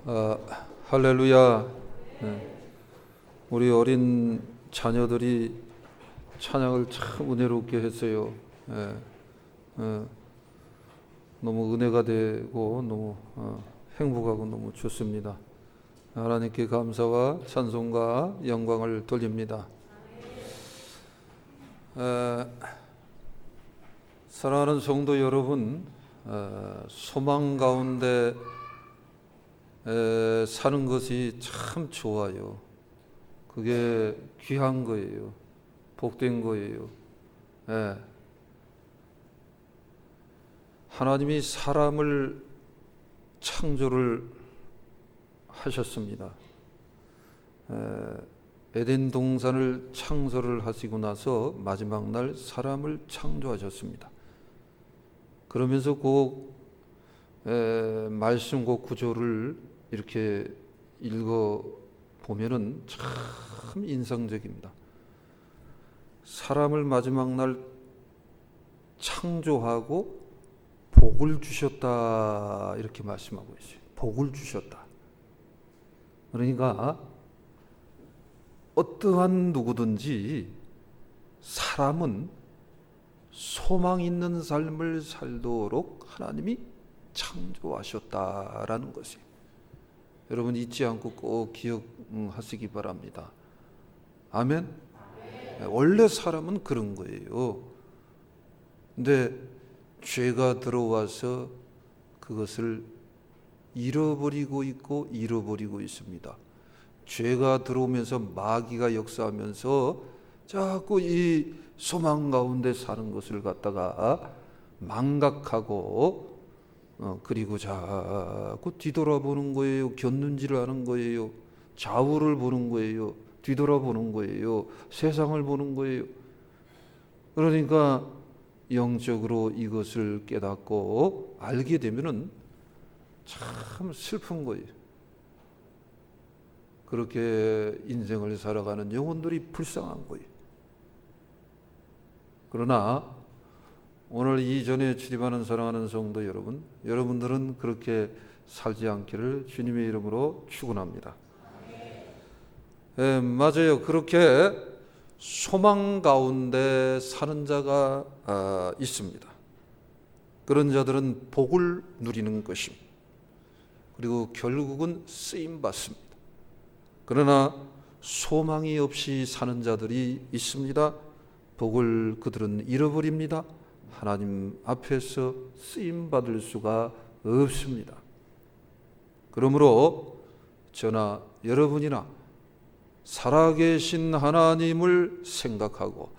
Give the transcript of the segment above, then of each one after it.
할렐루야. 네. 우리 어린 자녀들이 찬양을 참 은혜롭게 했어요. 예, 너무 은혜가 되고 너무 행복하고 너무 좋습니다. 하나님께 감사와 찬송과 영광을 돌립니다. 사랑하는 성도 여러분, 소망 가운데 사는 것이 참 좋아요. 그게 귀한 거예요. 복된 거예요. 하나님이 사람을 창조를 하셨습니다. 에덴 동산을 창조를 하시고 나서 마지막 날 사람을 창조하셨습니다. 그러면서 그 말씀 그 구조를 이렇게 읽어 보면은 참 인상적입니다. 사람을 마지막 날 창조하고 복을 주셨다 이렇게 말씀하고 있어요. 복을 주셨다. 그러니까 어떠한 누구든지 사람은 소망 있는 삶을 살도록 하나님이 창조하셨다라는 것이에요. 여러분 잊지 않고 꼭 기억하시기 바랍니다. 아멘? 원래 사람은 그런 거예요. 근데 죄가 들어와서 그것을 잃어버리고 있습니다. 죄가 들어오면서 마귀가 역사하면서 자꾸 이 소망 가운데 사는 것을 갖다가 망각하고 그리고 자꾸 뒤돌아보는 거예요. 곁눈질을 하는 거예요. 좌우를 보는 거예요. 뒤돌아보는 거예요. 세상을 보는 거예요. 그러니까 영적으로 이것을 깨닫고 알게 되면은 참 슬픈 거예요. 그렇게 인생을 살아가는 영혼들이 불쌍한 거예요. 그러나 오늘 이전에 출입하는 사랑하는 성도 여러분, 여러분들은 그렇게 살지 않기를 주님의 이름으로 축원합니다. 맞아요. 그렇게 소망 가운데 사는 자가 있습니다. 그런 자들은 복을 누리는 것입니다. 그리고 결국은 쓰임 받습니다. 그러나 소망이 없이 사는 자들이 있습니다. 복을 그들은 잃어버립니다. 하나님 앞에서 쓰임 받을 수가 없습니다. 그러므로 저나 여러분이나 살아계신 하나님을 생각하고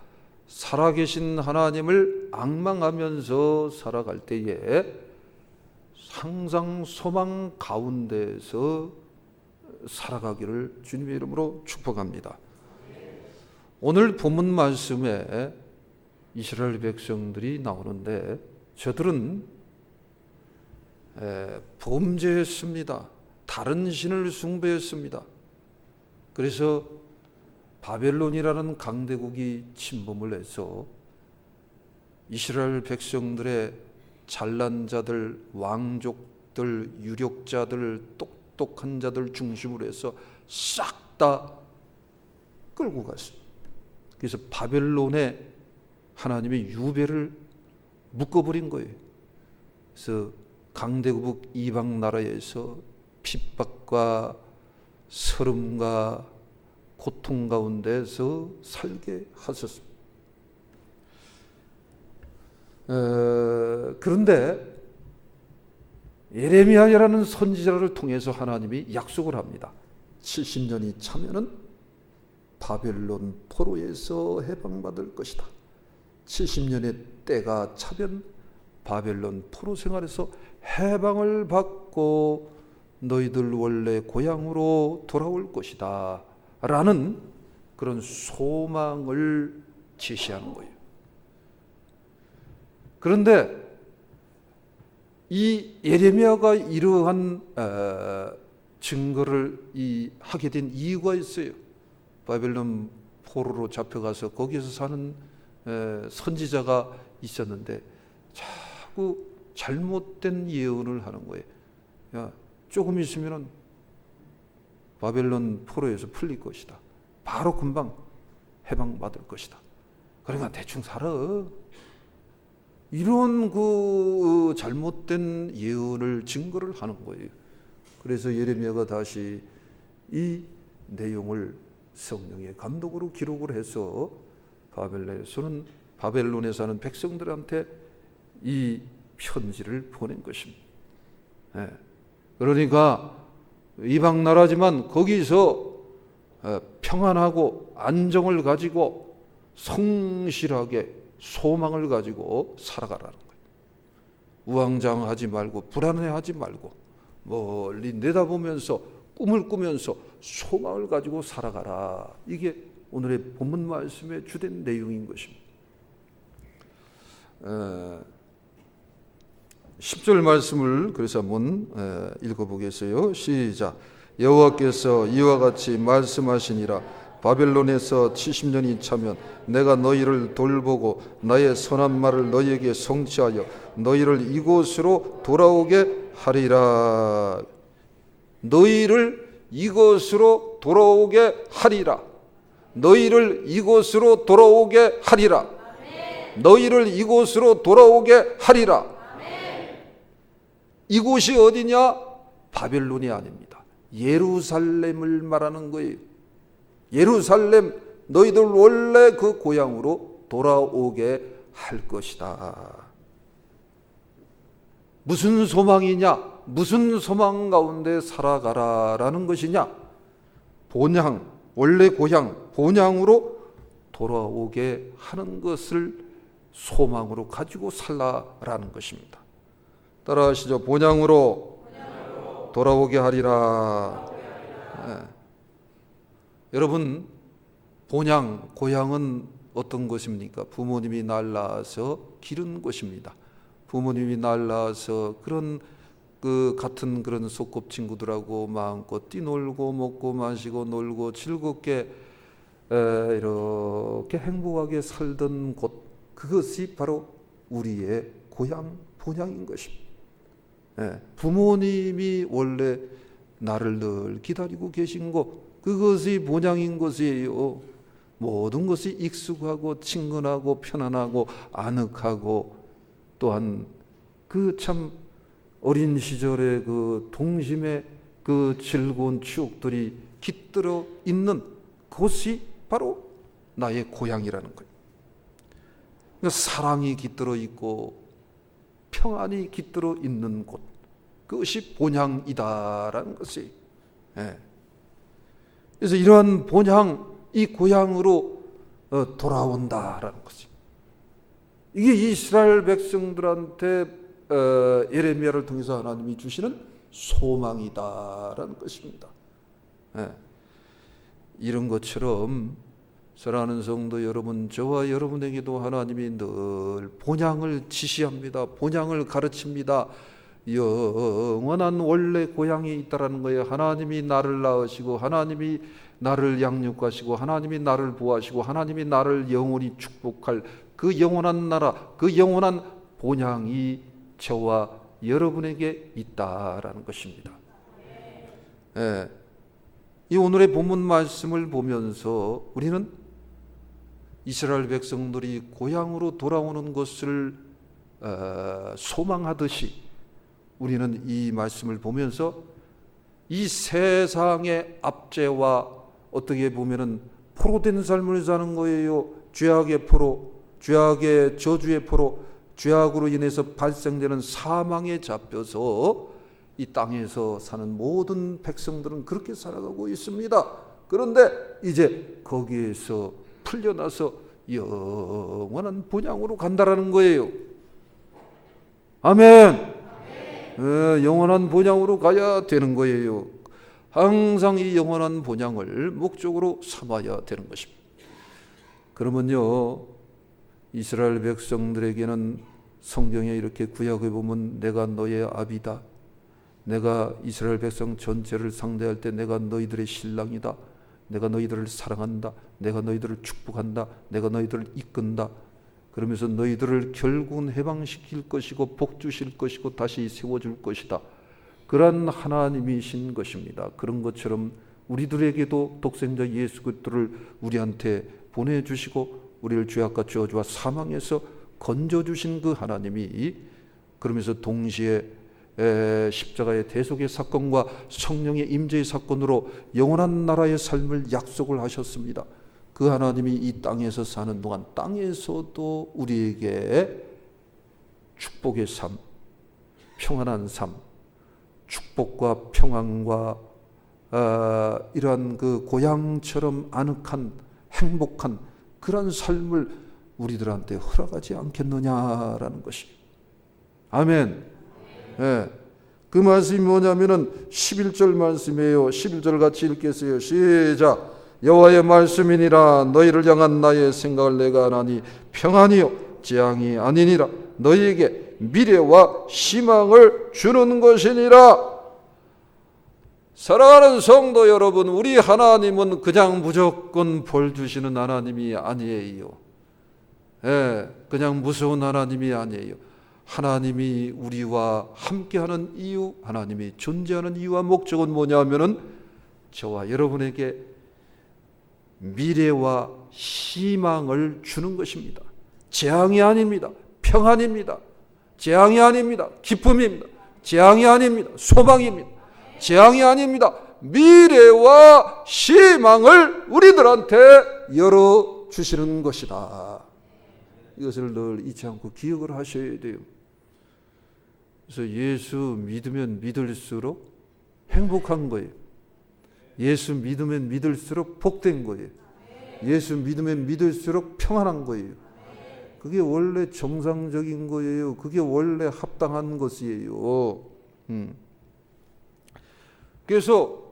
살아계신 하나님을 앙망하면서 살아갈 때에 항상 소망 가운데서 살아가기를 주님의 이름으로 축복합니다. 오늘 본문 말씀에 이스라엘 백성들이 나오는데 저들은 범죄했습니다. 다른 신을 숭배했습니다. 그래서 바벨론이라는 강대국이 침범을 해서 이스라엘 백성들의 잘난 자들, 왕족들, 유력자들, 똑똑한 자들 중심으로 해서 싹 다 끌고 갔습니다. 그래서 바벨론에 하나님의 유배를 묶어버린 거예요. 그래서 강대국 이방 나라에서 핍박과 서름과 고통 가운데서 살게 하셨습니다. 그런데 예레미야라는 선지자를 통해서 하나님이 약속을 합니다. 70년이 차면은 바벨론 포로에서 해방받을 것이다. 70년의 때가 차면 바벨론 포로 생활에서 해방을 받고 너희들 원래 고향으로 돌아올 것이다 라는 그런 소망을 제시하는 거예요. 그런데 이 예레미야가 이러한 증거를 하게 된 이유가 있어요. 바벨론 포로로 잡혀가서 거기서 사는 선지자가 있었는데 자꾸 잘못된 예언을 하는 거예요. 야, 조금 있으면 바벨론 포로에서 풀릴 것이다. 바로 금방 해방받을 것이다. 그러니까 대충 살아. 이런 그 잘못된 예언을 증거를 하는 거예요. 그래서 예레미야가 다시 이 내용을 성령의 감독으로 기록을 해서 바벨론에 사는 백성들한테 이 편지를 보낸 것입니다. 그러니까 이방 나라지만 거기서 평안하고 안정을 가지고 성실하게 소망을 가지고 살아가라는 거예요. 우왕좌왕하지 말고 불안해하지 말고 멀리 내다보면서 꿈을 꾸면서 소망을 가지고 살아가라. 이게 오늘의 본문 말씀의 주된 내용인 것입니다. 10절 말씀을 그래서 한번 읽어보겠어요. 시작. 여호와께서 이와 같이 말씀하시니라. 바벨론에서 70년이 차면 내가 너희를 돌보고 나의 선한 말을 너희에게 성취하여 너희를 이곳으로 돌아오게 하리라. 너희를 이곳으로 돌아오게 하리라. 너희를 이곳으로 돌아오게 하리라. 너희를 이곳으로 돌아오게 하리라. 이곳이 어디냐? 바벨론이 아닙니다. 예루살렘을 말하는 거예요. 예루살렘, 너희들 원래 그 고향으로 돌아오게 할 것이다. 무슨 소망이냐? 무슨 소망 가운데 살아가라라는 것이냐? 본향, 원래 고향, 본향으로 돌아오게 하는 것을 소망으로 가지고 살라라는 것입니다. 따라하시죠. 본향으로 돌아오게 하리라. 여러분, 본향, 고향은 어떤 것입니까? 부모님이 날 낳아서 기른 것입니다. 부모님이 날 낳아서 그런 같은 그런 소꿉친구들하고 마음껏 뛰놀고 먹고 마시고 놀고 즐겁게 이렇게 행복하게 살던 곳, 그것이 바로 우리의 고향, 본향인 것입니다. 부모님이 원래 나를 늘 기다리고 계신 곳, 그것이 본향인 것이에요. 모든 것이 익숙하고 친근하고 편안하고 아늑하고 또한 그 참 어린 시절의 그 동심의 그 즐거운 추억들이 깃들어 있는 곳이 바로 나의 고향이라는 거예요. 그러니까 사랑이 깃들어 있고 평안이 깃들어 있는 곳, 그것이 본향이다라는 것이. 그래서 이러한 본향, 이 고향으로 돌아온다라는 것이. 이게 이스라엘 백성들한테 예레미야를 통해서 하나님이 주시는 소망이다라는 것입니다. 이런 것처럼 사랑하는 성도 여러분, 저와 여러분에게도 하나님이 늘 본향을 지시합니다. 본향을 가르칩니다. 영원한 원래 고향이 있다라는 거예요. 하나님이 나를 낳으시고 하나님이 나를 양육하시고 하나님이 나를 보호하시고 하나님이 나를 영원히 축복할 그 영원한 나라, 그 영원한 본향이 저와 여러분에게 있다라는 것입니다. 이 오늘의 본문 말씀을 보면서 우리는 이스라엘 백성들이 고향으로 돌아오는 것을 소망하듯이 우리는 이 말씀을 보면서 이 세상의 압제와 어떻게 보면은 포로된 삶을 사는 거예요. 죄악의 포로, 죄악의 저주의 포로, 죄악으로 인해서 발생되는 사망에 잡혀서 이 땅에서 사는 모든 백성들은 그렇게 살아가고 있습니다. 그런데 이제 거기에서 풀려나서 영원한 본향으로 간다라는 거예요. 아멘. 영원한 본향으로 가야 되는 거예요. 항상 이 영원한 본향을 목적으로 삼아야 되는 것입니다. 그러면요, 이스라엘 백성들에게는 성경에 이렇게 구약에 보면 내가 너의 아비다, 내가 이스라엘 백성 전체를 상대할 때 내가 너희들의 신랑이다, 내가 너희들을 사랑한다, 내가 너희들을 축복한다, 내가 너희들을 이끈다, 그러면서 너희들을 결국은 해방시킬 것이고 복 주실 것이고 다시 세워줄 것이다. 그런 하나님이신 것입니다. 그런 것처럼 우리들에게도 독생자 예수 그리스도를 우리한테 보내주시고 우리를 죄악과 저주와 사망에서 건져주신 그 하나님이 그러면서 동시에 십자가의 대속의 사건과 성령의 임재의 사건으로 영원한 나라의 삶을 약속을 하셨습니다. 그 하나님이 이 땅에서 사는 동안 땅에서도 우리에게 축복의 삶, 평안한 삶, 축복과 평안과 이러한 그 고향처럼 아늑한 행복한 그런 삶을 우리들한테 허락하지 않겠느냐라는 것입니다. 아멘. 예. 그 말씀이 뭐냐면은 11절 말씀이에요. 11절 같이 읽겠어요. 시작. 여호와의 말씀이니라. 너희를 향한 나의 생각을 내가 아나니 평안이요 재앙이 아니니라. 너희에게 미래와 희망을 주는 것이니라. 사랑하는 성도 여러분, 우리 하나님은 그냥 무조건 벌 주시는 하나님이 아니에요. 예, 그냥 무서운 하나님이 아니에요. 하나님이 우리와 함께하는 이유, 하나님이 존재하는 이유와 목적은 뭐냐면은 저와 여러분에게 미래와 희망을 주는 것입니다. 재앙이 아닙니다. 평안입니다. 재앙이 아닙니다. 기쁨입니다. 재앙이 아닙니다. 소망입니다. 재앙이 아닙니다. 미래와 희망을 우리들한테 열어주시는 것이다. 이것을 늘 잊지 않고 기억을 하셔야 돼요. 그래서 예수 믿으면 믿을수록 행복한 거예요. 예수 믿으면 믿을수록 복된 거예요. 예수 믿으면 믿을수록 평안한 거예요. 그게 원래 정상적인 거예요. 그게 원래 합당한 것이에요. 그래서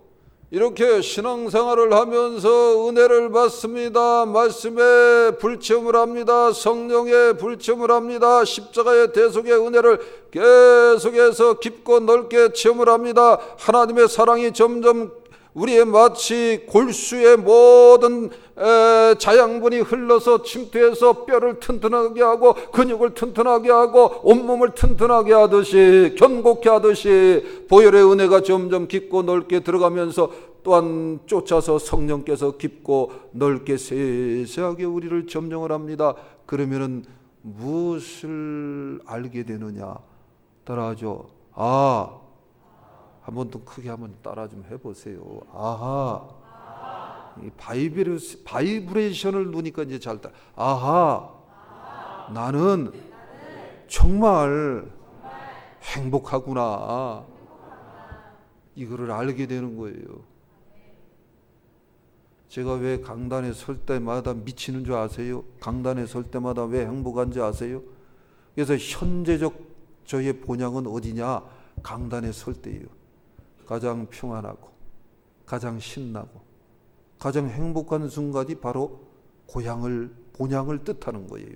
이렇게 신앙생활을 하면서 은혜를 받습니다. 말씀에 불체험을 합니다. 성령에 불체험을 합니다. 십자가의 대속의 은혜를 계속해서 깊고 넓게 체험을 합니다. 하나님의 사랑이 점점 우리의 마치 골수의 모든 자양분이 흘러서 침투해서 뼈를 튼튼하게 하고 근육을 튼튼하게 하고 온몸을 튼튼하게 하듯이 견고케 하듯이 보혈의 은혜가 점점 깊고 넓게 들어가면서 또한 쫓아서 성령께서 깊고 넓게 세세하게 우리를 점령을 합니다. 그러면은 무엇을 알게 되느냐? 따라하죠. 한 번 더 크게 한번 따라 좀 해보세요. 아하. 바이브레이션을 누니까 이제 잘 따라. 아하. 나는 정말 행복하구나. 이거를 알게 되는 거예요. 제가 왜 강단에 설 때마다 미치는 줄 아세요? 강단에 설 때마다 왜 행복한지 아세요? 그래서 현재적 저의 본향은 어디냐? 강단에 설 때예요. 가장 평안하고 가장 신나고 가장 행복한 순간이 바로 본향을 뜻하는 거예요.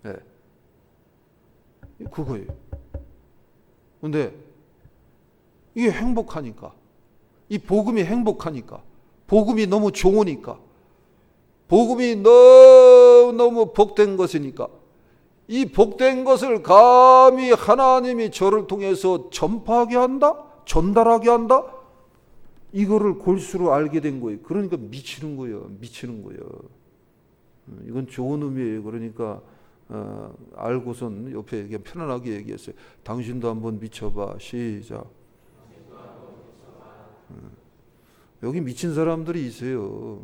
네. 그거예요. 근데 이게 행복하니까, 이 복음이 행복하니까, 복음이 너무 좋으니까, 복음이 너무 복된 것이니까, 이 복된 것을 감히 하나님이 저를 통해서 전파하게 한다? 전달하게 한다? 이거를 골수로 알게 된 거예요. 그러니까 미치는 거예요. 이건 좋은 의미예요. 그러니까 알고선 옆에 그냥 편안하게 얘기했어요. 당신도 한번 미쳐봐. 시작. 여기 미친 사람들이 있어요.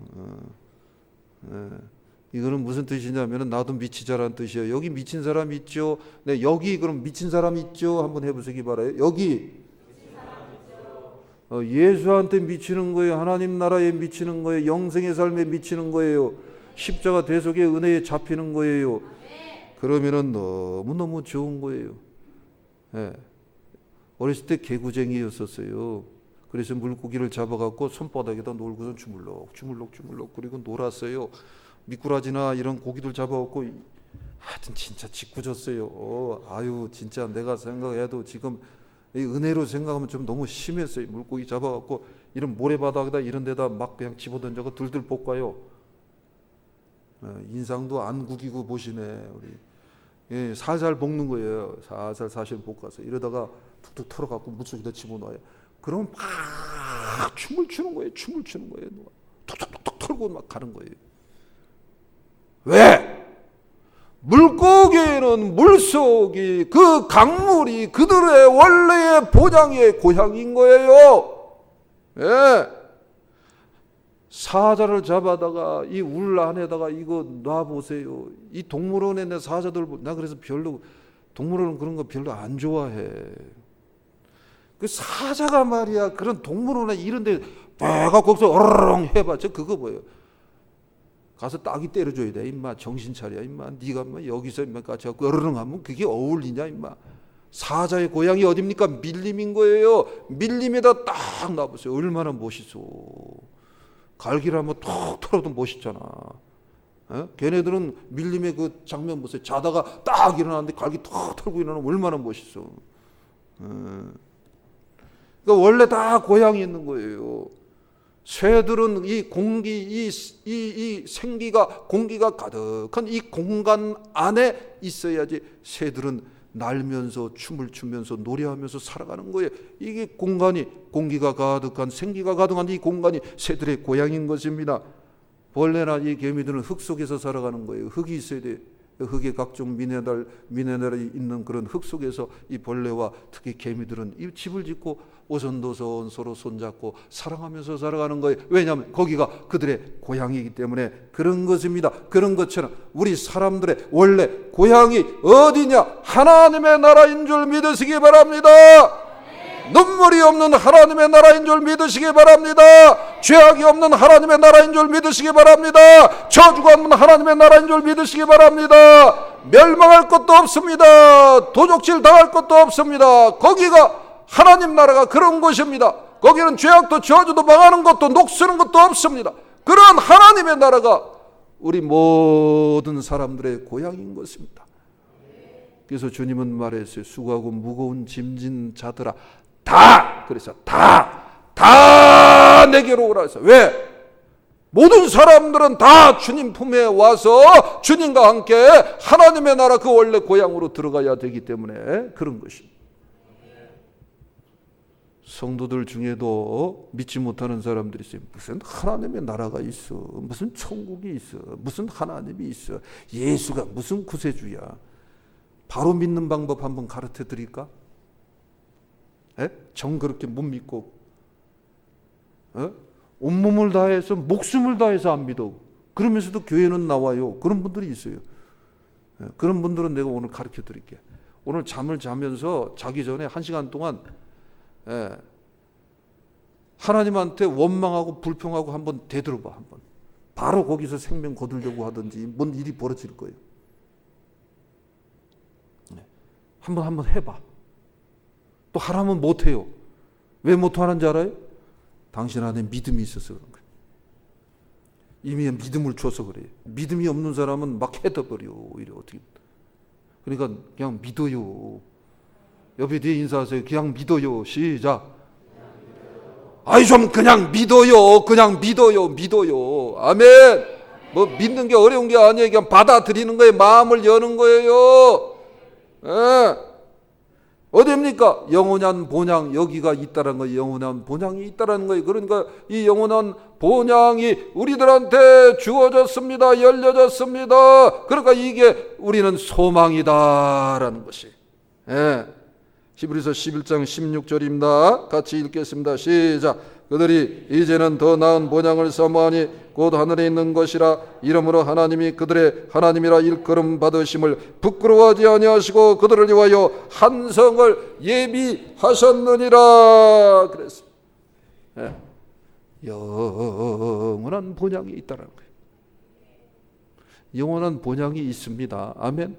이거는 무슨 뜻이냐면 나도 미치자라는 뜻이에요. 여기 미친 사람 있죠? 네, 여기 그럼 미친 사람 있죠? 한번 해보시기 바라요. 여기 예수한테 미치는 거예요. 하나님 나라에 미치는 거예요. 영생의 삶에 미치는 거예요. 십자가 대속의 은혜에 잡히는 거예요. 그러면은 너무너무 좋은 거예요. 네. 어렸을 때 개구쟁이였었어요. 그래서 물고기를 잡아갖고 손바닥에다 놀고선 주물럭 그리고 놀았어요. 미꾸라지나 이런 고기들 잡아갖고 하여튼 진짜 짓궂었어요. 아유 진짜 내가 생각해도 지금 이 은혜로 생각하면 좀 너무 심했어요. 물고기 잡아갖고 이런 모래바닥에다 이런 데다 막 그냥 집어던져서 들들 볶아요. 인상도 안 구기고 보시네 우리. 예, 살살 볶는 거예요. 살살 볶아서 이러다가 툭툭 털어갖고 물속에다 집어넣어요. 그럼 막 춤을 추는 거예요. 춤을 추는 거예요. 톡톡톡 털고 막 가는 거예요. 왜? 물고기는 물속이 그 강물이 그들의 원래의 본향의 고향인 거예요. 예. 사자를 잡아다가 이 울 안에다가 이거 놔보세요. 이 동물원에 내 사자들 나 그래서 별로 동물원은 그런 거 별로 안 좋아해. 그 사자가 말이야 그런 동물원에 이런데 배가 거기서 어르렁 해봐. 저 그거 뭐예요? 가서 딱이 때려줘야 돼. 임마 정신 차려. 임마 네가 뭐 여기서 임마 같이 어르렁 하면 그게 어울리냐 임마. 사자의 고향이 어딥니까? 밀림인 거예요. 밀림에다 딱 놔보세요. 얼마나 멋있어. 갈기를 한번 톡 털어도 멋있잖아. 에? 걔네들은 밀림의 그 장면 보세요. 자다가 딱 일어나는데 갈기 톡 털고 일어나면 얼마나 멋있어. 그러니까 원래 다 고향이 있는 거예요. 새들은 이 공기, 이 생기가 공기가 가득한 이 공간 안에 있어야지 새들은 날면서 춤을 추면서 노래하면서 살아가는 거예요. 이게 공간이 공기가 가득한 생기가 가득한 이 공간이 새들의 고향인 것입니다. 벌레나 이 개미들은 흙 속에서 살아가는 거예요. 흙이 있어야 돼요. 흙에 각종 미네랄이 있는 그런 흙 속에서 이 벌레와 특히 개미들은 이 집을 짓고 오손도손 서로 손잡고 사랑하면서 살아가는 거예요. 왜냐하면 거기가 그들의 고향이기 때문에 그런 것입니다. 그런 것처럼 우리 사람들의 원래 고향이 어디냐? 하나님의 나라인 줄 믿으시기 바랍니다. 눈물이 없는 하나님의 나라인 줄 믿으시기 바랍니다. 죄악이 없는 하나님의 나라인 줄 믿으시기 바랍니다. 저주가 없는 하나님의 나라인 줄 믿으시기 바랍니다. 멸망할 것도 없습니다. 도적질 당할 것도 없습니다. 거기가 하나님 나라가 그런 곳입니다. 거기는 죄악도 저주도 망하는 것도 녹쓰는 것도 없습니다. 그런 하나님의 나라가 우리 모든 사람들의 고향인 것입니다. 그래서 주님은 말했어요. 수고하고 무거운 짐진 자들아 그래서 다 내게로 오라 했어요. 왜? 모든 사람들은 다 주님 품에 와서 주님과 함께 하나님의 나라 그 원래 고향으로 들어가야 되기 때문에 그런 것입니다. 성도들 중에도 믿지 못하는 사람들이 있어요. 무슨 하나님의 나라가 있어. 무슨 천국이 있어. 무슨 하나님이 있어. 예수가 무슨 구세주야. 바로 믿는 방법 한번 가르쳐 드릴까? 정 그렇게 못 믿고 온몸을 다해서 목숨을 다해서 안 믿어. 그러면서도 교회는 나와요. 그런 분들이 있어요. 그런 분들은 내가 오늘 가르쳐 드릴게. 오늘 잠을 자면서 자기 전에 1시간 동안 하나님한테 원망하고 불평하고 한번 대들어봐. 한번 바로 거기서 생명 거두려고 하든지 뭔 일이 벌어질 거예요. 한번 해봐. 또 하라면 못해요. 왜 못하는지 알아요? 당신 안에 믿음이 있어서 그런 거예요. 이미 믿음을 줘서 그래요. 믿음이 없는 사람은 막 해둬버려. 오히려 어떻게. 그러니까 그냥 믿어요. 옆에 뒤에 인사하세요. 그냥 믿어요. 시작. 아이 좀 그냥 믿어요. 그냥 믿어요. 아멘. 뭐 믿는 게 어려운 게 아니에요. 그냥 받아들이는 거예요. 마음을 여는 거예요. 어디입니까? 영원한 본향 여기가 있다는 거예요. 영원한 본향이 있다는 거예요. 그러니까 이 영원한 본향이 우리들한테 주어졌습니다. 열려졌습니다. 그러니까 이게 우리는 소망이다라는 것이. 히브리서 11장 16절입니다. 같이 읽겠습니다. 시작. 그들이 이제는 더 나은 본향을 사모하니 곧 하늘에 있는 것이라. 이러므로 하나님이 그들의 하나님이라 일컬음 받으심을 부끄러워하지 아니하시고 그들을 위하여 한 성을 예비하셨느니라. 그랬습니다. 영원한 본향이 있다는 거예요. 영원한 본향이 있습니다. 아멘.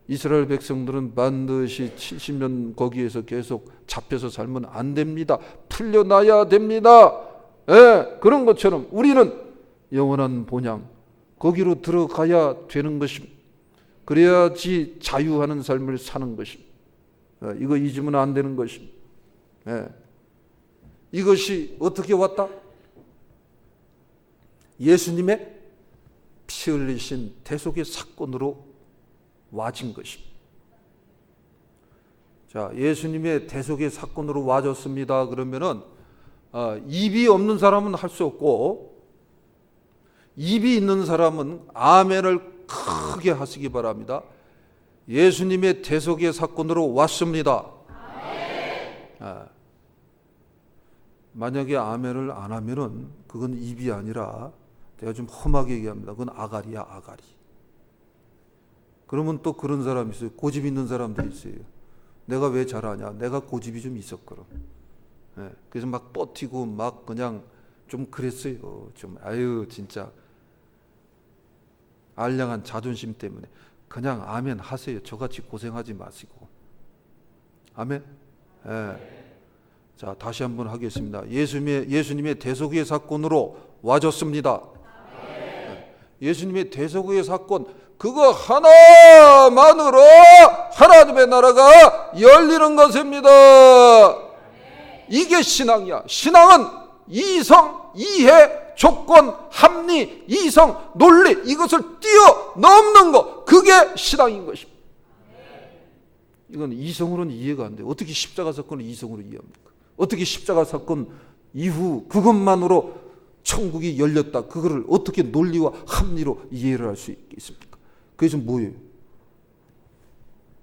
이스라엘 백성들은 반드시 70년 거기에서 계속 잡혀서 살면 안 됩니다. 풀려나야 됩니다. 그런 것처럼 우리는 영원한 본향 거기로 들어가야 되는 것입니다. 그래야지 자유하는 삶을 사는 것입니다. 이거 잊으면 안 되는 것입니다. 이것이 어떻게 왔다? 예수님의 피 흘리신 대속의 사건으로 와진 것입니다. 자, 예수님의 대속의 사건으로 와졌습니다. 그러면은 입이 없는 사람은 할 수 없고 입이 있는 사람은 아멘을 크게 하시기 바랍니다. 예수님의 대속의 사건으로 왔습니다. 만약에 아멘을 안 하면은 그건 입이 아니라, 내가 좀 험하게 얘기합니다, 그건 아가리야, 아가리. 그러면 또 그런 사람이 있어요. 고집 있는 사람들이 있어요. 내가 왜 잘하냐? 내가 고집이 좀 있었거든. 그래서 막 버티고 막 그냥 좀 그랬어요. 좀 진짜 알량한 자존심 때문에. 그냥 아멘 하세요. 저같이 고생하지 마시고. 아멘. 자, 다시 한번 하겠습니다. 예수님의 대속의 사건으로 와줬습니다. 예수님의 대속의 사건, 그거 하나만으로 하나님의 나라가 열리는 것입니다. 이게 신앙이야. 신앙은 이성, 이해, 조건, 합리, 이성, 논리, 이것을 뛰어넘는 것, 그게 신앙인 것입니다. 이건 이성으로는 이해가 안 돼요. 어떻게 십자가 사건을 이성으로 이해합니까? 어떻게 십자가 사건 이후 그것만으로 천국이 열렸다, 그거를 어떻게 논리와 합리로 이해를 할 수 있겠습니까? 그래서 뭐예요?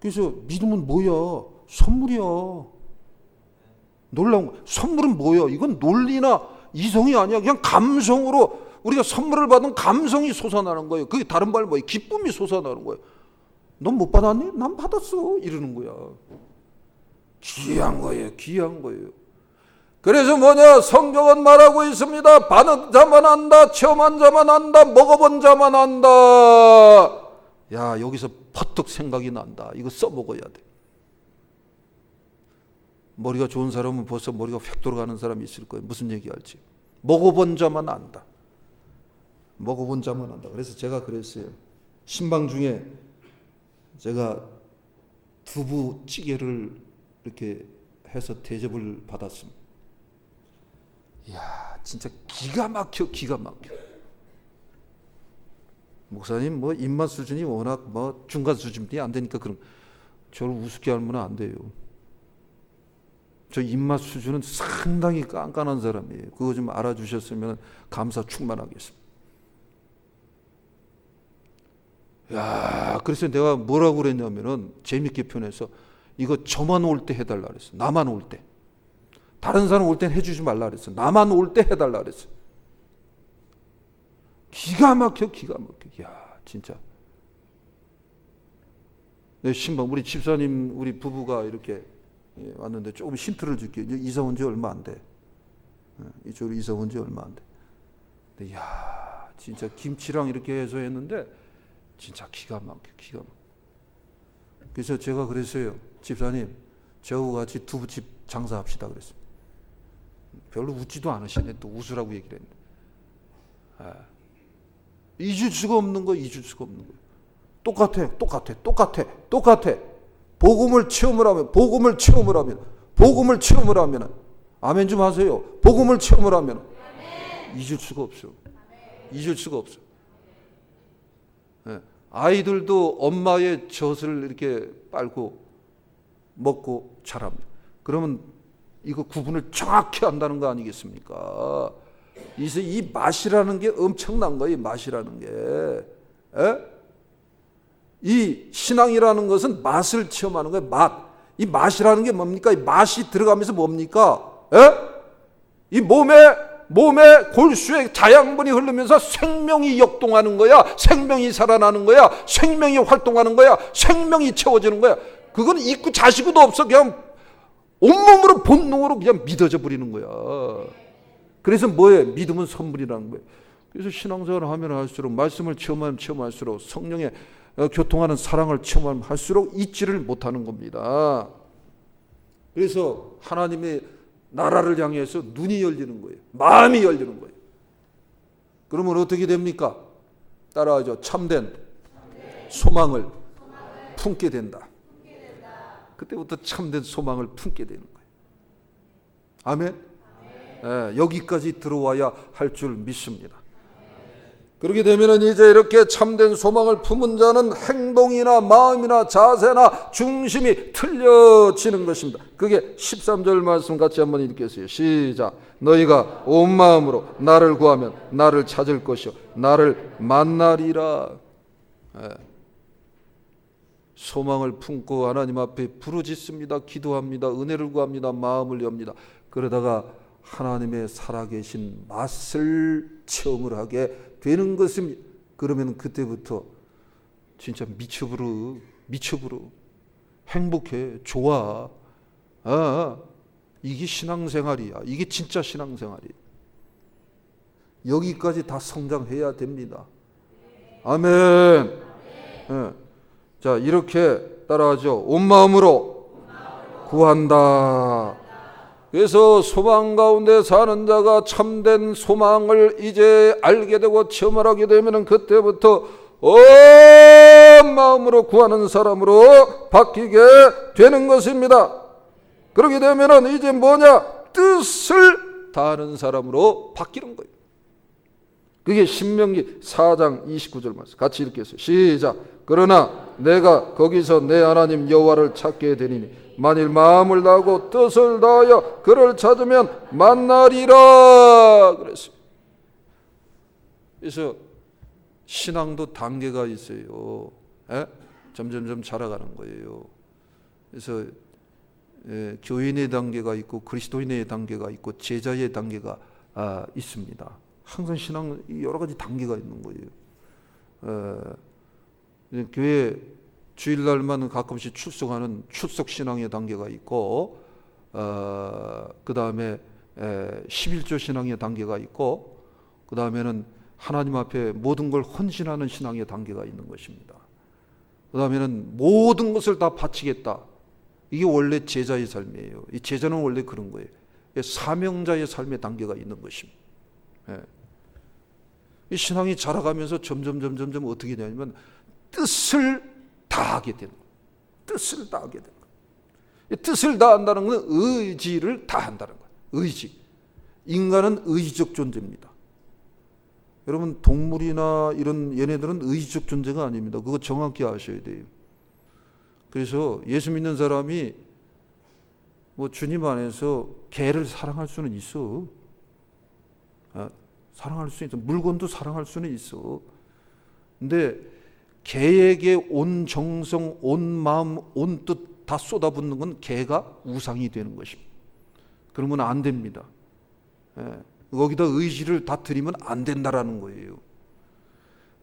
그래서 믿음은 뭐야? 선물이야. 놀라운 거. 선물은 뭐야? 이건 논리나 이성이 아니야. 그냥 감성으로, 우리가 선물을 받은 감성이 솟아나는 거예요. 그게 다른 말 뭐예요? 기쁨이 솟아나는 거예요. 넌 못 받았니? 난 받았어. 이러는 거야. 귀한 거예요. 귀한 거예요. 그래서 뭐냐? 성경은 말하고 있습니다. 받은 자만 안다, 체험한 자만 안다, 먹어본 자만 안다. 야, 여기서 퍼뜩 생각이 난다. 이거 써먹어야 돼. 머리가 좋은 사람은 벌써 머리가 휙 돌아가는 사람이 있을 거예요. 무슨 얘기할지. 먹어본 자만 안다. 먹어본 자만 안다. 그래서 제가 그랬어요. 신방 중에 제가 두부찌개를 이렇게 해서 대접을 받았습니다. 이야, 진짜 기가 막혀, 기가 막혀. 목사님 뭐 입맛 수준이 워낙 뭐 중간 수준이 안 되니까 그럼 저를 우습게 하면 안 돼요. 저 입맛 수준은 상당히 깐깐한 사람이에요. 그거 좀 알아주셨으면 감사 충만하겠습니다. 야, 그래서 내가 뭐라고 그랬냐면은 재밌게 표현해서 이거 저만 올 때 해달라 그랬어. 나만 올 때. 다른 사람 올 땐 해주지 말라 그랬어. 나만 올 때 해달라 그랬어. 기가 막혀, 기가 막혀. 야, 진짜. 내 신방, 우리 집사님, 우리 부부가 이렇게 왔는데 조금 힌트를 줄게요. 이사 온 지 얼마 안 돼. 이쪽으로 이사 온 지 얼마 안 돼. 근데 야, 진짜 김치랑 이렇게 해서 했는데 진짜 기가 막혀, 기가 막혀. 그래서 제가 그랬어요. 집사님, 저하고 같이 두부집 장사합시다 그랬어요. 별로 웃지도 않으시네. 또 웃으라고 얘기를 했는데. 잊을 수가 없는 거, 잊을 수가 없는 거. 똑같아. 복음을 체험을 하면, 아멘 좀 하세요. 복음을 체험을 하면 잊을 수가 없어. 잊을 수가 없어. 아이들도 엄마의 젖을 이렇게 빨고 먹고 자랍니다. 그러면 이거 구분을 정확히 한다는 거 아니겠습니까? 이 맛이라는 게 엄청난 거예요. 맛이라는 게. 이 신앙이라는 것은 맛을 체험하는 거예요. 맛. 이 맛이라는 게 뭡니까? 이 맛이 들어가면서 뭡니까? 이 몸에 골수에 자양분이 흐르면서 생명이 역동하는 거야. 생명이 살아나는 거야. 생명이 활동하는 거야. 생명이 채워지는 거야. 그건 있고 자시고도 없어. 그냥 온몸으로 본능으로 그냥 믿어져 버리는 거야. 그래서 뭐예요? 믿음은 선물이라는 거예요. 그래서 신앙생활을 하면 할수록, 말씀을 체험하면 체험할수록, 성령의 교통하는 사랑을 체험하면 할수록 잊지를 못하는 겁니다. 그래서 하나님의 나라를 향해서 눈이 열리는 거예요. 마음이 열리는 거예요. 그러면 어떻게 됩니까? 따라하죠. 참된 소망을 품게 된다. 그때부터 참된 소망을 품게 되는 거예요. 아멘? 여기까지 들어와야 할 줄 믿습니다. 그렇게 되면 이제 이렇게 참된 소망을 품은 자는 행동이나 마음이나 자세나 중심이 틀려지는 것입니다. 그게 13절 말씀 같이 한번 읽겠어요. 시작. 너희가 온 마음으로 나를 구하면 나를 찾을 것이요 나를 만나리라. 소망을 품고 하나님 앞에 부르짖습니다. 기도합니다. 은혜를 구합니다. 마음을 엽니다. 그러다가 하나님의 살아계신 맛을 체험을 하게 되는 것입니다. 그러면 그때부터 진짜 미쳐버려 행복해, 좋아. 이게 신앙생활이야. 이게 진짜 신앙생활이야. 여기까지 다 성장해야 됩니다. 아멘. 자, 이렇게 따라하죠. 온 마음으로 구한다. 그래서 소망 가운데 사는 자가 참된 소망을 이제 알게 되고 체험을 하게 되면 그때부터 온 마음으로 구하는 사람으로 바뀌게 되는 것입니다. 그렇게 되면 이제 뭐냐? 뜻을 다하는 사람으로 바뀌는 거예요. 그게 신명기 4장 29절 말씀 같이 읽겠어요. 시작. 그러나 내가 거기서 내 하나님 여호와를 찾게 되리니 만일 마음을 다하고 뜻을 다하여 그를 찾으면 만나리라 그랬어요. 그래서 신앙도 단계가 있어요. 점점점 자라가는 거예요. 그래서 교인의 단계가 있고 그리스도인의 단계가 있고 제자의 단계가 있습니다. 항상 신앙 여러 가지 단계가 있는 거예요. 교회 주일날만 가끔씩 출석하는 출석 신앙의 단계가 있고, 그 다음에 11조 신앙의 단계가 있고, 그 다음에는 하나님 앞에 모든 걸 헌신하는 신앙의 단계가 있는 것입니다. 그 다음에는 모든 것을 다 바치겠다. 이게 원래 제자의 삶이에요. 이 제자는 원래 그런 거예요. 사명자의 삶의 단계가 있는 것입니다. 이 신앙이 자라가면서 점점 어떻게 되냐면 뜻을 다하게 되는 거예요. 뜻을 다하게 되는 거예요. 뜻을 다한다는 것은 의지를 다한다는 거예요. 의지. 인간은 의지적 존재입니다. 여러분 동물이나 이런 얘네들은 의지적 존재가 아닙니다. 그거 정확히 아셔야 돼요. 그래서 예수 믿는 사람이 뭐 주님 안에서 개를 사랑할 수는 있어. 사랑할 수 있어. 물건도 사랑할 수는 있어. 근데 개에게 온 정성, 온 마음, 온 뜻 다 쏟아붓는 건 개가 우상이 되는 것입니다. 그러면 안 됩니다. 거기다 의지를 다 드리면 안 된다라는 거예요.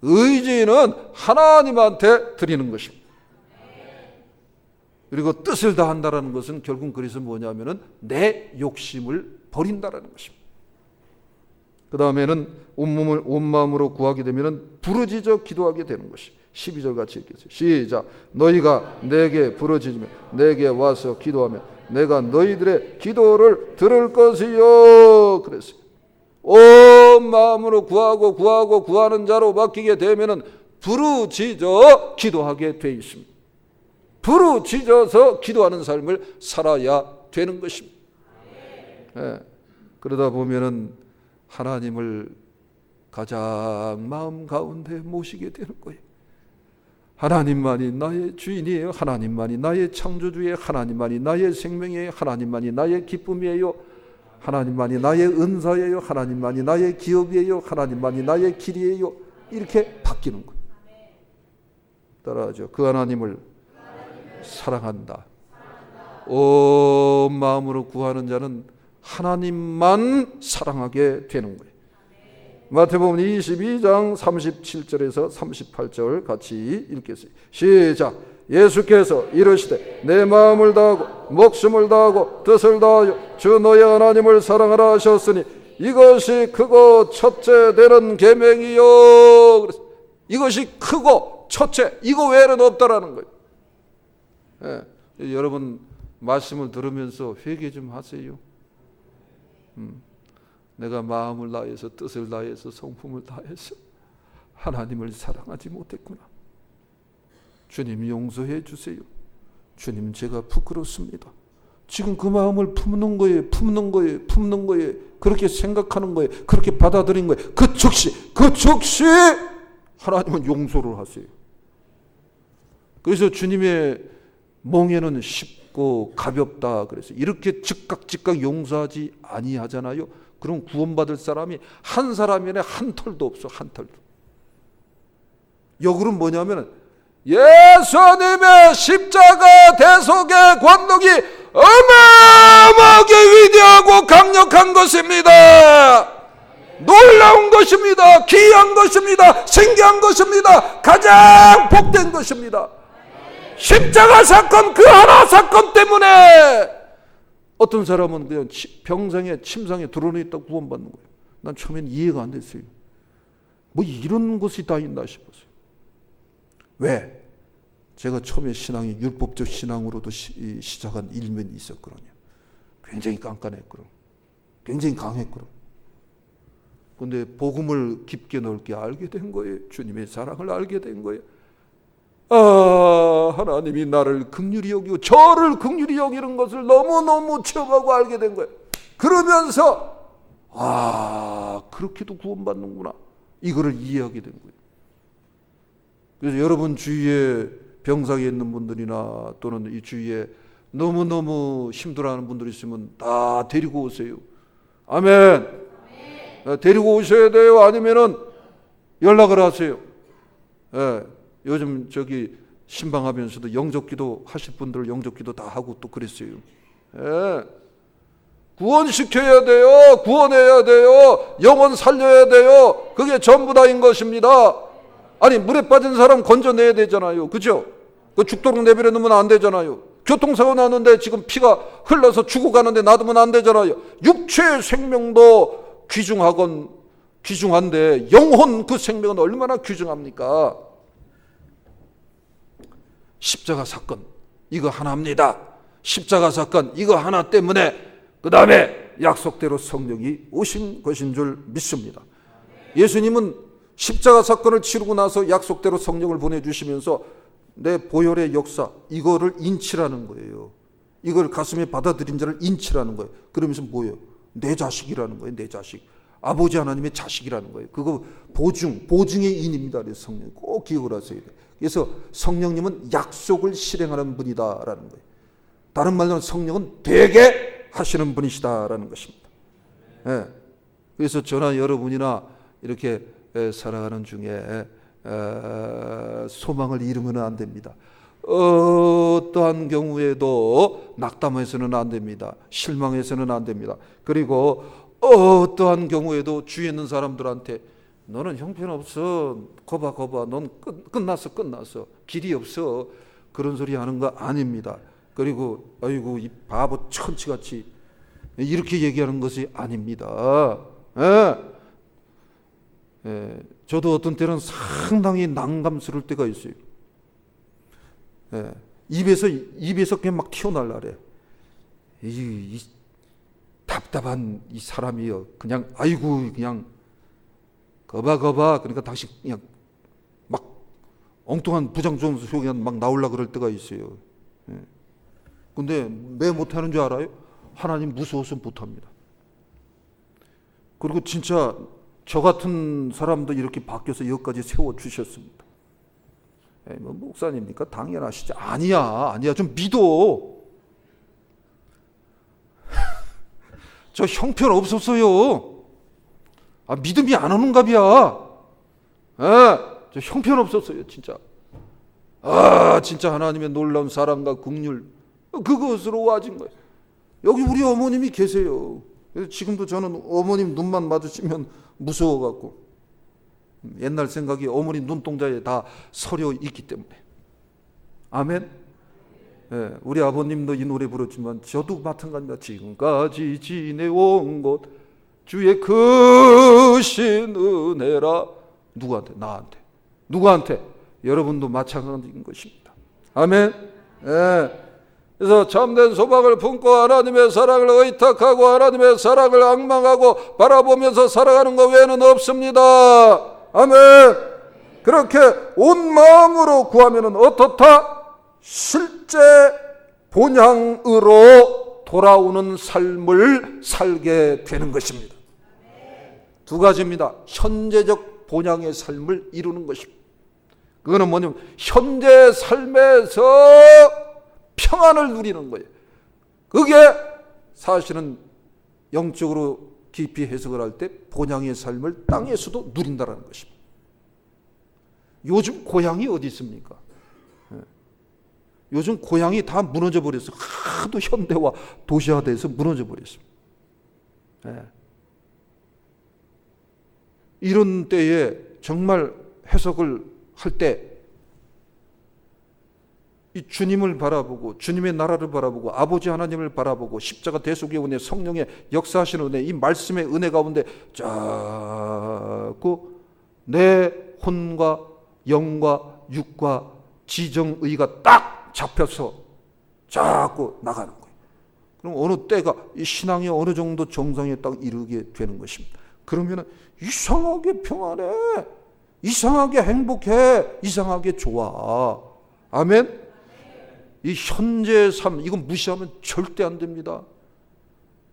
의지는 하나님한테 드리는 것입니다. 그리고 뜻을 다한다라는 것은 결국 그래서 뭐냐면은 내 욕심을 버린다라는 것입니다. 그 다음에는 온 마음으로 구하게 되면은 부르짖어 기도하게 되는 것이. 12절 같이 읽겠어요. 시작. 너희가 내게 부르짖으면 내게 와서 기도하면 내가 너희들의 기도를 들을 것이요. 그랬어요. 온 마음으로 구하는 자로 바뀌게 되면은 부르짖어 기도하게 돼 있습니다. 부르짖어서 기도하는 삶을 살아야 되는 것입니다. 그러다 보면은 하나님을 가장 마음 가운데 모시게 되는 거예요. 하나님만이 나의 주인이에요. 하나님만이 나의 창조주예요. 하나님만이 나의 생명이에요. 하나님만이 나의 기쁨이에요. 하나님만이 나의 은사예요. 하나님만이 나의 기업이에요. 하나님만이 나의 길이에요. 이렇게 바뀌는 거예요. 따라하죠. 그 하나님을 사랑한다. 온 마음으로 구하는 자는 하나님만 사랑하게 되는 거예요. 마태복음 22장 37절에서 38절 같이 읽겠어요. 시작. 예수께서 이르시되 내 마음을 다하고 목숨을 다하고 뜻을 다하여 주 너의 하나님을 사랑하라 하셨으니 이것이 크고 첫째 되는 계명이요. 이것이 크고 첫째, 이거 외에는 없다라는 거예요. 여러분 말씀을 들으면서 회개 좀 하세요. 내가 마음을 다해서 뜻을 다해서 성품을 다해서 하나님을 사랑하지 못했구나. 주님 용서해 주세요. 주님 제가 부끄럽습니다. 지금 그 마음을 품는 거예요. 그렇게 생각하는 거예요. 그렇게 받아들인 거예요. 그 즉시 하나님은 용서를 하세요. 그래서 주님의 멍에는 쉽고 가볍다 그래서 이렇게 즉각 용서하지 아니하잖아요. 그럼 구원받을 사람이 한 사람이네 한 털도 없어. 한 털도. 역으로는 뭐냐면 예수님의 십자가 대속의 권능이 어마어마하게 위대하고 강력한 것입니다. 놀라운 것입니다. 귀한 것입니다. 신기한 것입니다. 가장 복된 것입니다. 십자가 사건 그 하나 사건 때문에 어떤 사람은 그냥 병상에 침상에 드러내 있다 구원받는 거예요. 난 처음엔 이해가 안 됐어요. 뭐 이런 것이 다 있나 싶었어요. 왜? 제가 처음에 신앙이 율법적 신앙으로도 시작한 일면이 있었거든요. 굉장히 깐깐했거든요. 굉장히 강했거든요. 그런데 복음을 깊게 넓게 알게 된 거예요. 주님의 사랑을 알게 된 거예요. 하나님이 나를 긍휼히 여기고 저를 긍휼히 여기는 것을 너무너무 체험하고 알게 된 거예요. 그러면서 그렇게도 구원받는구나. 이거를 이해하게 된 거예요. 그래서 여러분 주위에 병상에 있는 분들이나 또는 이 주위에 너무너무 힘들어하는 분들이 있으면 다 데리고 오세요. 아멘. 데리고 오셔야 돼요. 아니면은 연락을 하세요. 요즘 저기 신방하면서도 영접기도 하실 분들 영접기도 다 하고 또 그랬어요. 구원시켜야 돼요. 구원해야 돼요. 영혼 살려야 돼요. 그게 전부 다인 것입니다. 아니 물에 빠진 사람 건져내야 되잖아요. 그죠? 그 죽도록 내버려 두면 안 되잖아요. 교통사고 나는데 지금 피가 흘러서 죽어가는데 놔두면 안 되잖아요. 육체의 생명도 귀중한데 영혼 그 생명은 얼마나 귀중합니까? 십자가 사건 이거 하나입니다. 십자가 사건 이거 하나 때문에 그 다음에 약속대로 성령이 오신 것인 줄 믿습니다. 예수님은 십자가 사건을 치르고 나서 약속대로 성령을 보내주시면서 내 보혈의 역사 이거를 인치라는 거예요. 이걸 가슴에 받아들인 자를 인치라는 거예요. 그러면서 뭐예요? 내 자식이라는 거예요. 내 자식. 아버지 하나님의 자식이라는 거예요. 그거 보증의 인입니다. 그래서 성령 꼭 기억을 하셔야 돼요. 그래서 성령님은 약속을 실행하는 분이다라는 거예요. 다른 말로는 성령은 되게 하시는 분이시다라는 것입니다. 그래서 저나 여러분이나 이렇게 살아가는 중에 소망을 잃으면 안 됩니다. 어떠한 경우에도 낙담해서는 안 됩니다. 실망해서는 안 됩니다. 그리고 어떠한 경우에도 주위에 있는 사람들한테 너는 형편없어. 거봐. 넌 끝났어. 길이 없어. 그런 소리 하는 거 아닙니다. 그리고 아이고 이 바보 천치같이 이렇게 얘기하는 것이 아닙니다. 저도 어떤 때는 상당히 난감스러울 때가 있어요. 입에서 그냥 막 튀어나오래. 이 답답한 이 사람이요. 그냥 아이고 그냥 거봐. 그러니까 다시 그냥 막 엉뚱한 부장스러운 소리가 막 나오려 그럴 때가 있어요. 근데 왜 못하는 줄 알아요? 하나님 무서워서 못합니다. 그리고 진짜 저 같은 사람도 이렇게 바뀌어서 여기까지 세워주셨습니다. 뭐 목사님이니까 당연하시죠. 아니야. 좀 믿어. 저 형편 없었어요. 믿음이 안 오는갑이야. 저 형편 없었어요. 진짜. 진짜 하나님의 놀라운 사랑과 긍휼 그것으로 와진 거예요. 여기 우리 어머님이 계세요. 지금도 저는 어머님 눈만 마주치면 무서워갖고 옛날 생각이 어머니 눈동자에 다 서려 있기 때문에. 아멘. 우리 아버님도 이 노래 부르지만 저도 마찬가지입니다. 지금까지 지내온 것 주의 크신 은혜라. 누구한테? 나한테. 누구한테? 여러분도 마찬가지인 것입니다. 아멘. 그래서 참된 소망을 품고 하나님의 사랑을 의탁하고 하나님의 사랑을 앙망하고 바라보면서 살아가는 것 외에는 없습니다. 아멘. 그렇게 온 마음으로 구하면 어떻다? 실제 본향으로 돌아오는 삶을 살게 되는 것입니다. 두 가지입니다. 현재적 본향의 삶을 이루는 것입니다. 그거는 뭐냐면 현재 삶에서 평안을 누리는 거예요. 그게 사실은 영적으로 깊이 해석을 할 때 본향의 삶을 땅에서도 누린다는 것입니다. 요즘 고향이 어디 있습니까? 요즘 고향이 다 무너져 버렸어. 하도 현대화 도시화돼서 무너져 버렸습니다. 이런 때에 정말 해석을 할 때 이 주님을 바라보고 주님의 나라를 바라보고 아버지 하나님을 바라보고 십자가 대속의 은혜, 성령의 역사하시는 은혜, 이 말씀의 은혜 가운데 자꾸 내 혼과 영과 육과 지정의가 딱 잡혀서 자꾸 나가는 거예요. 그럼 어느 때가 이 신앙이 어느 정도 정상에 딱 이르게 되는 것입니다. 그러면 이상하게 평안해, 이상하게 행복해, 이상하게 좋아. 아멘. 이 현재 삶, 이건 무시하면 절대 안 됩니다.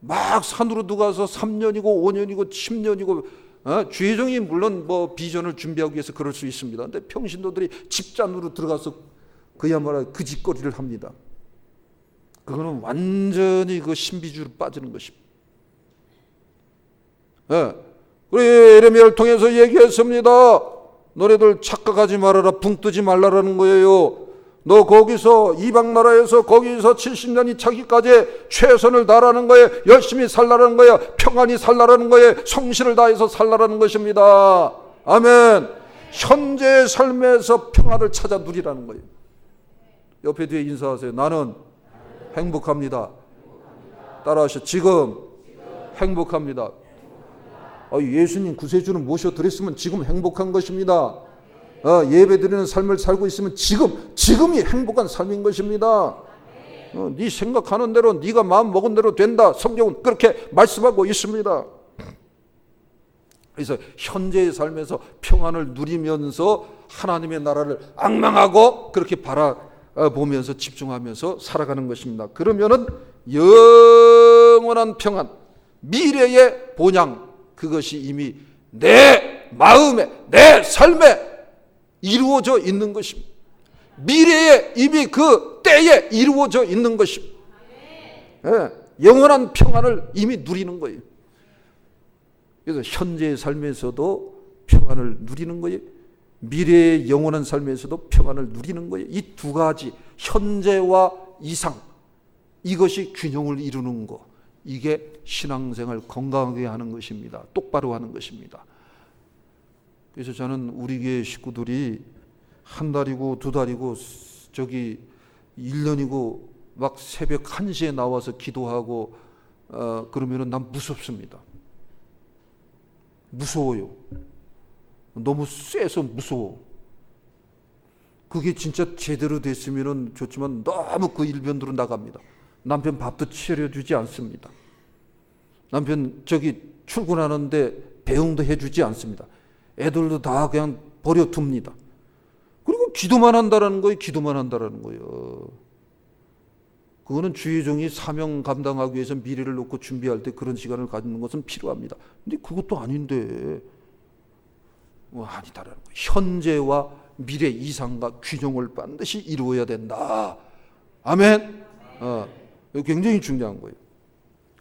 막 산으로 들어가서 3년이고 5년이고 10년이고 주의종이 물론 뭐 비전을 준비하기 위해서 그럴 수 있습니다. 근데 평신도들이 집단으로 들어가서 그야말로 그 짓거리를 합니다. 그거는 완전히 그 신비주의로 빠지는 것입니다. 우리 예레미야를 통해서 얘기했습니다. 너네들 착각하지 말아라, 붕 뜨지 말라라는 거예요. 너 거기서 이방 나라에서 거기서 70년이 차기까지 최선을 다하라는 거예요. 열심히 살라는 거예요. 평안히 살라는 거예요. 성실을 다해서 살라는 것입니다. 아멘. 현재의 삶에서 평안을 찾아 누리라는 거예요. 옆에 뒤에 인사하세요. 나는 행복합니다. 따라하시죠. 지금 행복합니다. 예수님 구세주는 모셔드렸으면 지금 행복한 것입니다. 예배드리는 삶을 살고 있으면 지금이 행복한 삶인 것입니다. 네 생각하는 대로 네가 마음 먹은 대로 된다. 성경은 그렇게 말씀하고 있습니다. 그래서 현재의 삶에서 평안을 누리면서 하나님의 나라를 앙망하고 그렇게 바라보면서 집중하면서 살아가는 것입니다. 그러면은 영원한 평안, 미래의 본향, 그것이 이미 내 마음에, 내 삶에 이루어져 있는 것입니다. 미래에 이미 그 때에 이루어져 있는 것입니다. 영원한 평안을 이미 누리는 거예요. 그래서 현재의 삶에서도 평안을 누리는 거예요. 미래의 영원한 삶에서도 평안을 누리는 거예요. 이 두 가지, 현재와 이상, 이것이 균형을 이루는 거, 이게 신앙생활 건강하게 하는 것입니다. 똑바로 하는 것입니다. 그래서 저는 우리 교회 식구들이 한 달이고 두 달이고 1년이고 막 새벽 1시에 나와서 기도하고 그러면은 난 무섭습니다. 무서워요. 너무 쎄서 무서워. 그게 진짜 제대로 됐으면은 좋지만 너무 그 일변으로 나갑니다. 남편 밥도 차려주지 않습니다. 남편 출근하는데 배웅도 해주지 않습니다. 애들도 다 그냥 버려둡니다. 그리고 기도만 한다라는 거예요. 기도만 한다라는 거예요. 그거는 주의 종이 사명 감당하기 위해서 미래를 놓고 준비할 때 그런 시간을 갖는 것은 필요합니다. 근데 그것도 아닌데 아니다라는 거예요. 현재와 미래 이상과 균형을 반드시 이루어야 된다. 아멘. 이거 굉장히 중요한 거예요.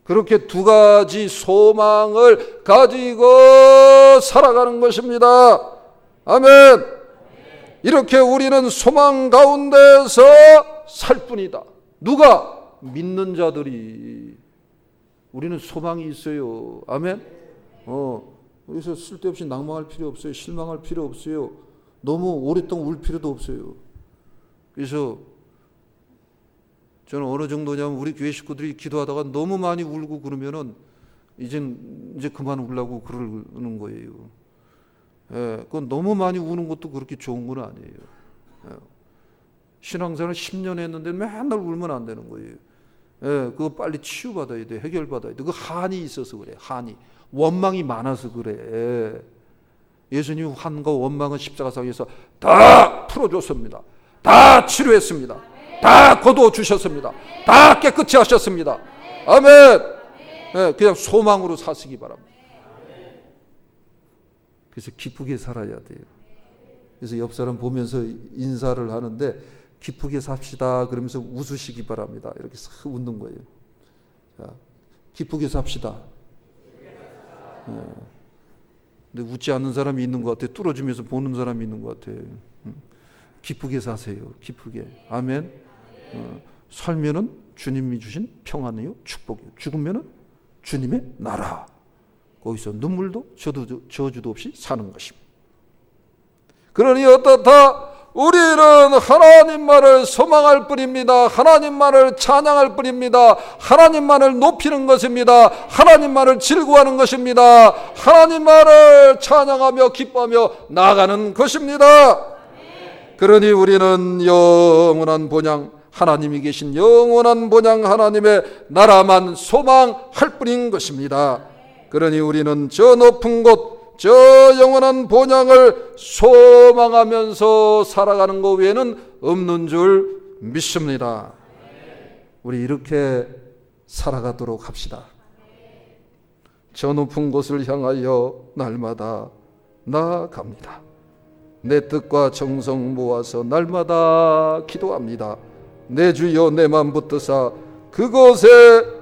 그렇게 두 가지 소망을 가지고 살아가는 것입니다. 아멘. 이렇게 우리는 소망 가운데서 살 뿐이다. 누가? 믿는 자들이. 우리는 소망이 있어요. 아멘. 그래서 쓸데없이 낭망할 필요 없어요. 실망할 필요 없어요. 너무 오랫동안 울 필요도 없어요. 그래서 저는 어느 정도냐면 우리 교회 식구들이 기도하다가 너무 많이 울고 그러면은 이제 그만 울라고 그러는 거예요. 그건 너무 많이 우는 것도 그렇게 좋은 건 아니에요. 신앙생활 10년 했는데 맨날 울면 안 되는 거예요. 그거 빨리 치유받아야 돼. 해결받아야 돼. 그 한이 있어서 그래. 한이. 원망이 많아서 그래. 예수님 환과 원망은 십자가상에서 다 풀어줬습니다. 다 치료했습니다. 다 거두어주셨습니다. 다 깨끗이 하셨습니다. 아멘. 그냥 소망으로 사시기 바랍니다. 그래서 기쁘게 살아야 돼요. 그래서 옆 사람 보면서 인사를 하는데 기쁘게 삽시다 그러면서 웃으시기 바랍니다. 이렇게 싹 웃는 거예요. 자, 기쁘게 삽시다. 근데 웃지 않는 사람이 있는 것 같아요. 뚫어주면서 보는 사람이 있는 것 같아요. 기쁘게 사세요. 기쁘게. 아멘. 살면은 주님이 주신 평안이요 축복이요. 죽으면은 주님의 나라. 거기서 눈물도 저주도 없이 사는 것입니다. 그러니 어떻다? 우리는 하나님만을 소망할 뿐입니다. 하나님만을 찬양할 뿐입니다. 하나님만을 높이는 것입니다. 하나님만을 즐거워하는 것입니다. 하나님만을 찬양하며 기뻐하며 나아가는 것입니다. 그러니 우리는 영원한 본향, 하나님이 계신 영원한 본향 하나님의 나라만 소망할 뿐인 것입니다. 그러니 우리는 저 높은 곳, 저 영원한 본향을 소망하면서 살아가는 것 외에는 없는 줄 믿습니다. 우리 이렇게 살아가도록 합시다. 저 높은 곳을 향하여 날마다 나아갑니다. 내 뜻과 정성 모아서 날마다 기도합니다. 내 주여 내 맘 붙드사 그곳에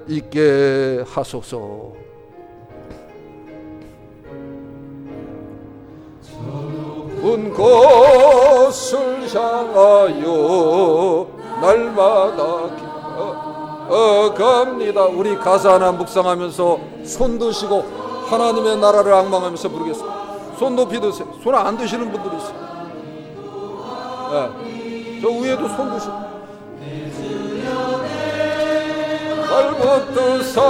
있게 하소서. 높은 곳을 향하여 날마다 기도합니다. 우리 가사 하나 묵상하면서 손 드시고 하나님의 나라를 앙망하면서 부르겠습니다. 손 높이 드세요. 손 안 드시는 분들이 있어요. 저 위에도 손 드시고 발붙드사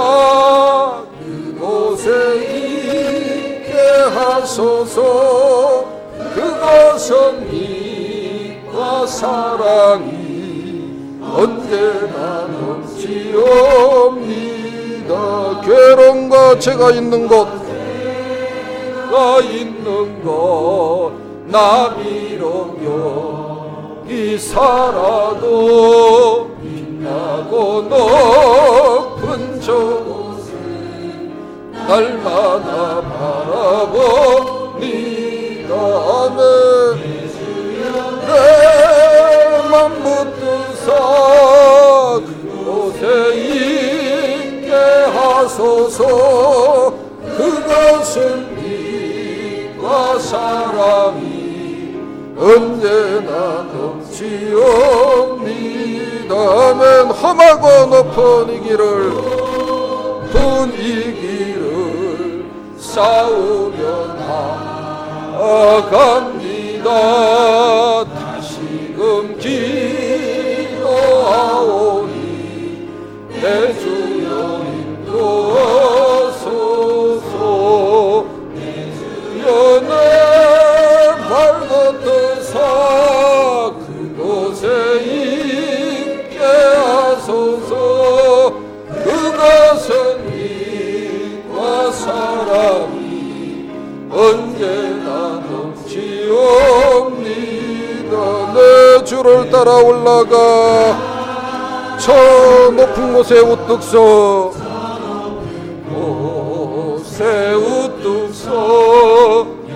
그곳에 있게 하소서. 그것은 믿과 사랑이 언제나 넘치옵니다. 괴로움과 죄가 있는 곳 나비로며 이 살아도 빛나고 높은 저곳을 날마다 바라봅니다. 아멘. 내 맘 붙드사 그곳에 있게 하소서. 그것은 빛과 사랑이 언제나 넘치옵니다. 아멘. 험하고 높은 이 길을 싸우며 나아갑니다. 다시금 기도하오니 내 주여 인도하소서. 내 주여 내 발붙드사 그곳에 있게 하소서. 그것은 믿과 사랑이 언제나 넘치옵니다. 내 주를 따라 올라가 저 높은 곳에 우뚝 서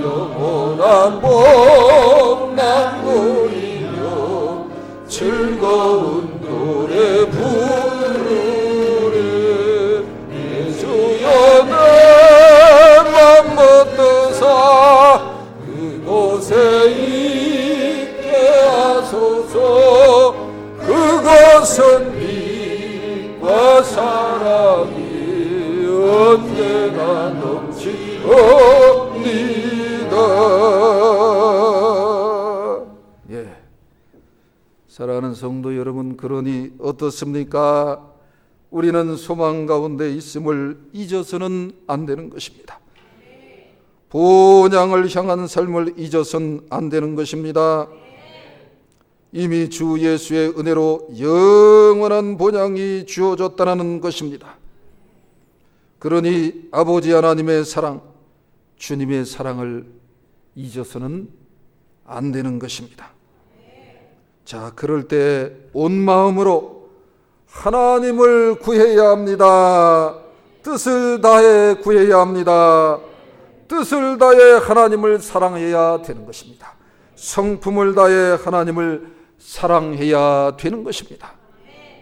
영원한 복남 누리며 즐거운 노래 부르리. 내 주여 내 맘 붙드사 그곳에 있게 하소서. 그것은 빛과 사랑이 언제나 넘치옵니다. 사랑하는 성도 여러분, 그러니 어떻습니까? 우리는 소망 가운데 있음을 잊어서는 안 되는 것입니다. 본향을 향한 삶을 잊어서는 안 되는 것입니다. 이미 주 예수의 은혜로 영원한 본향이 주어졌다는 것입니다. 그러니 아버지 하나님의 사랑, 주님의 사랑을 잊어서는 안 되는 것입니다. 자, 그럴 때 온 마음으로 하나님을 구해야 합니다. 뜻을 다해 구해야 합니다. 뜻을 다해 하나님을 사랑해야 되는 것입니다. 성품을 다해 하나님을 사랑해야 되는 것입니다.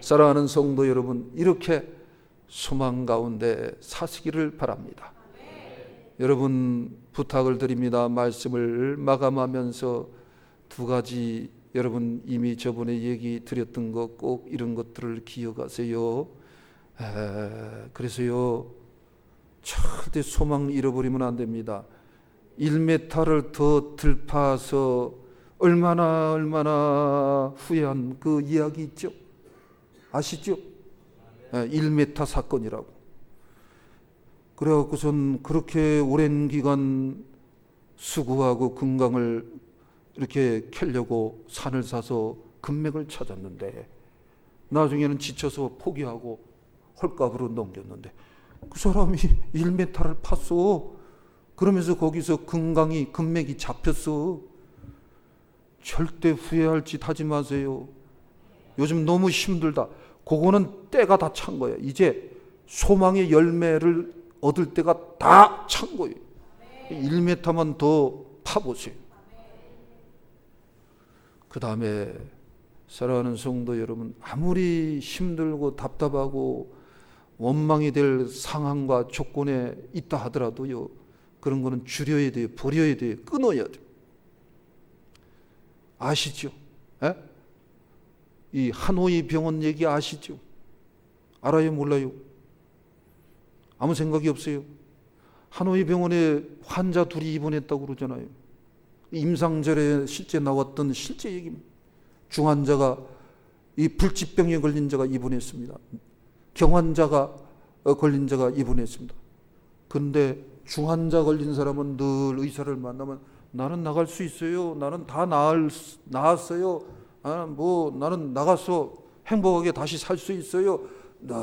사랑하는 성도 여러분, 이렇게 소망 가운데 사시기를 바랍니다. 여러분, 부탁을 드립니다. 말씀을 마감하면서 두 가지, 여러분 이미 저번에 얘기 드렸던 것, 꼭 이런 것들을 기억하세요. 그래서요, 절대 소망 잃어버리면 안 됩니다. 1m를 더 들파서 얼마나 후회한 그 이야기 있죠? 아시죠? 1m 사건이라고. 그래갖고선 그렇게 오랜 기간 수고하고 금강을 이렇게 캐려고 산을 사서 금맥을 찾았는데 나중에는 지쳐서 포기하고 헐값으로 넘겼는데 그 사람이 1m를 팠어. 그러면서 거기서 금맥이 잡혔어. 절대 후회할 짓 하지 마세요. 요즘 너무 힘들다. 그거는 때가 다 찬 거예요. 이제 소망의 열매를 얻을 때가 다 찬 거예요. 1m만 더 파보세요. 그 다음에 사랑하는 성도 여러분, 아무리 힘들고 답답하고 원망이 될 상황과 조건에 있다 하더라도요, 그런 거는 줄여야 돼요. 버려야 돼요. 끊어야 돼요. 아시죠? 에? 이 하노이 병원 얘기 아시죠? 알아요? 몰라요? 아무 생각이 없어요? 하노이 병원에 환자 둘이 입원했다고 그러잖아요. 임상절에 실제 나왔던 실제 얘기입니다. 중환자가, 이 불치병에 걸린 자가 입원했습니다. 경환자가 걸린 자가 입원했습니다. 그런데 중환자 걸린 사람은 늘 의사를 만나면 나는 나갈 수 있어요. 나는 다 나았어요. 나는 나가서 행복하게 다시 살 수 있어요. 늘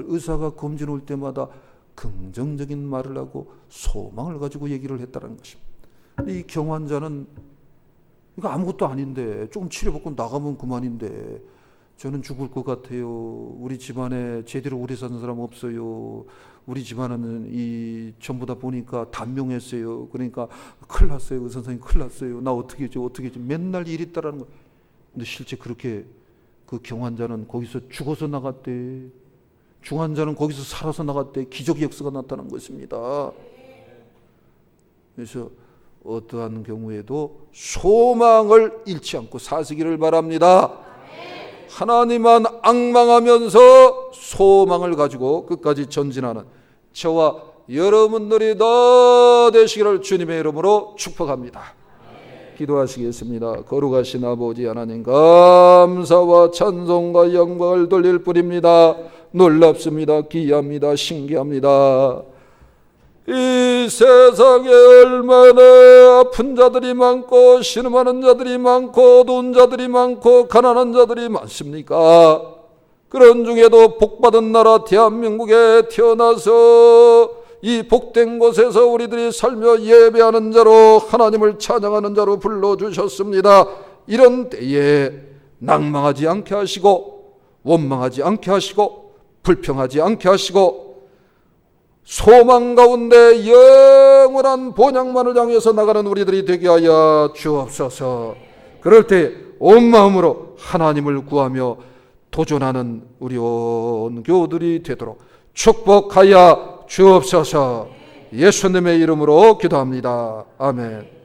의사가 검진 올 때마다 긍정적인 말을 하고 소망을 가지고 얘기를 했다는 것입니다. 이 경환자는 이거 아무것도 아닌데 조금 치료받고 나가면 그만인데 저는 죽을 것 같아요. 우리 집안에 제대로 오래 사는 사람 없어요. 우리 집안은 이 전부 다 보니까 단명했어요. 그러니까 큰일 났어요. 의사 선생님 큰일 났어요. 나 어떻게 해줘. 맨날 일이 있다라는 거예요. 근데 실제 그렇게 그 경환자는 거기서 죽어서 나갔대. 중환자는 거기서 살아서 나갔대. 기적의 역사가 나타난 것입니다. 그래서 어떠한 경우에도 소망을 잃지 않고 사시기를 바랍니다. 하나님만 앙망하면서 소망을 가지고 끝까지 전진하는 저와 여러분들이 다 되시기를 주님의 이름으로 축복합니다. 기도하시겠습니다. 거룩하신 아버지 하나님, 감사와 찬송과 영광을 돌릴 뿐입니다. 놀랍습니다. 귀합니다. 신기합니다. 이 세상에 얼마나 아픈 자들이 많고 신음하는 자들이 많고 어두운 자들이 많고 가난한 자들이 많습니까? 그런 중에도 복받은 나라 대한민국에 태어나서 이 복된 곳에서 우리들이 살며 예배하는 자로 하나님을 찬양하는 자로 불러주셨습니다. 이런 때에 낭망하지 않게 하시고 원망하지 않게 하시고 불평하지 않게 하시고 소망 가운데 영원한 본향만을 향해서 나가는 우리들이 되게 하여 주옵소서. 그럴 때 온 마음으로 하나님을 구하며 도전하는 우리 온 교우들이 되도록 축복하여 주옵소서. 예수님의 이름으로 기도합니다. 아멘.